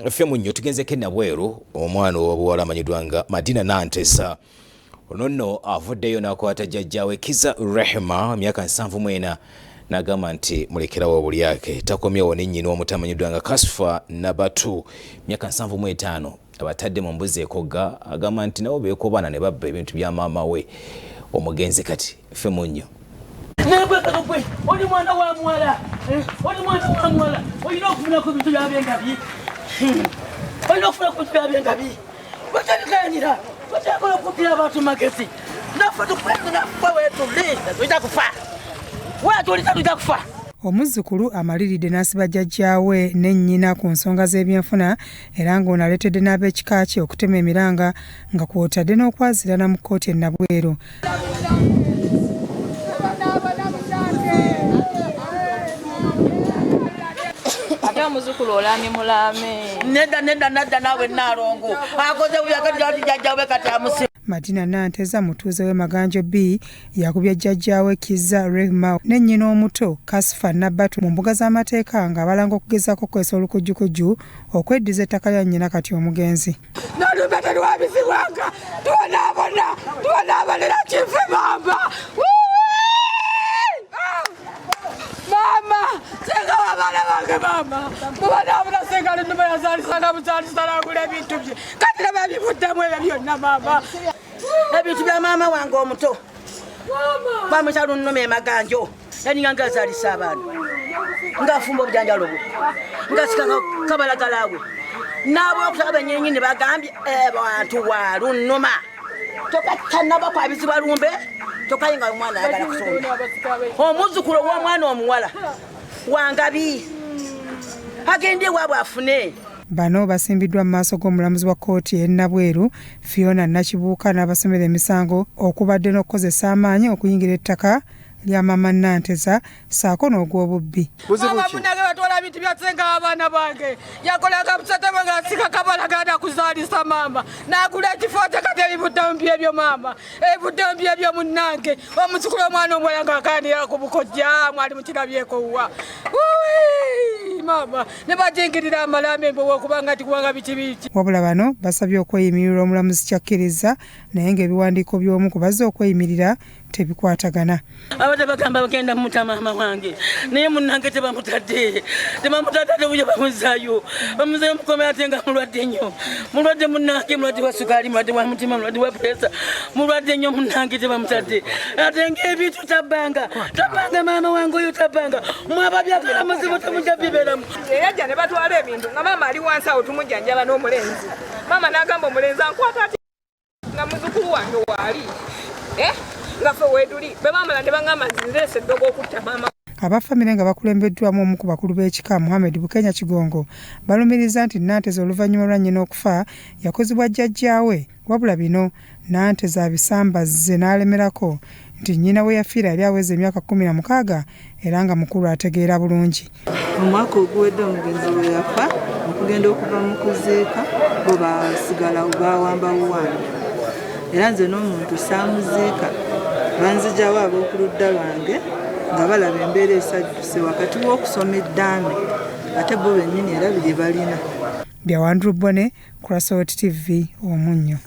ffe munnyo tugenzeko enabweru omwana ow'obuwala amanyidwa nga Madina Nantesa ono nno avuddeyo n'akwata jjajjaawe Kiza Rehema myaka 74 n'agamba nti mulekerawo obulyake. Takomyewo ne nnyina omutamanyiddwa nga Kasfa Nabatu myaka 75 abatadde mu mbuzi ekogga, agamba nti nabo beekobaana ne babba ebintu bya maama we omugenzi. Kati ffe munnyo oli mwana wa mwala, oli mwana wa mwala, olina okufuna ku bintu by'abengabi, olina okufuna ku bintu by'abengabi, batabikayanira, batakola okugira abantu magezi, naffe tukweza naffe wetulize tujja kufa, wetulize tujja kufa. Omuzzukulu amaliridde n'asiba jjajjaawe ne nnyina ku nsonga z'ebyenfuna era ng'ono aleetedde n'ab'ekika kye okutema emiranga nga kw'otadde n'okwazirana mu kkooti e Nabweru. Muzukulu olame mulame Nedda nawe Nalongo akoze buyagadi jjajjaawe kati amusi. Madina Nantesa mutuuze w'e Maganjo B yakubya jjajjaawe Kiza Rehema ne nnyina omuto Kasfa Nabatu mu mbuga z'amateeka nga balanga okugezaako kwesa olukujjukujju okweddiza ettaka lya nnyina kati omugenzi. Nalumete lwabisibwanga tubonaabonera kife mamba mama senga wabala wange mama mubanaabula senga linuma yazalisanga muzalisala ebintu bye kati nababibuddemu ebyo byonna mama ebintu bya maama wange omuto bamwita Lunnuma e Maganjo yaninga ngazalisa abaana ngafumba obujanjalo bwe ngasika kabalagalawe naabo okusaba enyenyi ne bagambye bantu wa Lunnuma tokatannaba kwabizibwa lumbe tokayinga omwana ayagala kusonda omuzzukulu w'omwana omuwala wangabi agende waabwe afune. Bano basimbiddwa mu maaso g'omulamuzi wa kkooti e Nabweru Fiona Nakibuuka n'abasomera emisango okubadde n'okukozesa amaanyi okuyingira ettaka lya maama Nantesa saako n'ogw'obubbi. Mama munage batwala bintu byasenga abaana bange yakolaga musatama nga sika kabala ganda kuzaalisa mama n'agula ekifote kati ebibuddemu byebyo mama ebibuddemu byebyo munnange omuzzukulu omwana omuwala ng'akaanira ku bukojja mwali mukirabyeko wa mama ne bajingirira amalambe okubanga tikuwanga biki. Wabula bano basabye okweyimirira omulamuzi kyakkiriza naye ng'ebiwandiiko by'omu ku bazze okweyimirira tebikwatagana. Abadde bagamba bagenda mumuta maama wange naye munnange tebamutadde buye bamuzaayo bamuzeeyo mukomera ate nga mulwadde nnyo mulwadde munnange mulwadde wa sukaali mulwadde wa mutima mulwadde wa puresa mulwadde nnyo munnange tebamutadde ate ng'ebintu tabbanga maama wange oyo tabbanga mwaba byagala muzibu temujja bibeeramu. yajja ne batwala ebintu nga maama ali wansi awo tumujjanjaba n'omulenzi maama n'agamba omulenzi ankwata ati nga muzzukulu wange waali nga ffe weetuli be baamala ne baŋŋamba nzireese eddogo okutta maama. Abafamire nga bakulembeddwamu omu ku bakulu b'ekika Muhammad Bukenya Kigongo balumiriza nti Nantesa oluvannyuma lwa nnyina okufa yakozebwa jjajjaawe wabula bino Nantesa abisambazze n'alemerako nti nnyina we yafiira yali aweza emyaka 16 era nga mukulu ategeera bulungi. Omwaka oguwedde omugenzi we yafa okugenda okuva mu kuziika bo basigala bawamba buwambi era nze n'omuntu saamuziika banzijawo ab'okuludda lwange nga balaba embeera esajjuse wakati w'okusoma eddaame ate bo bennyini era bye balina. Byawandru Bone, Crossroads TV, Omunnyo.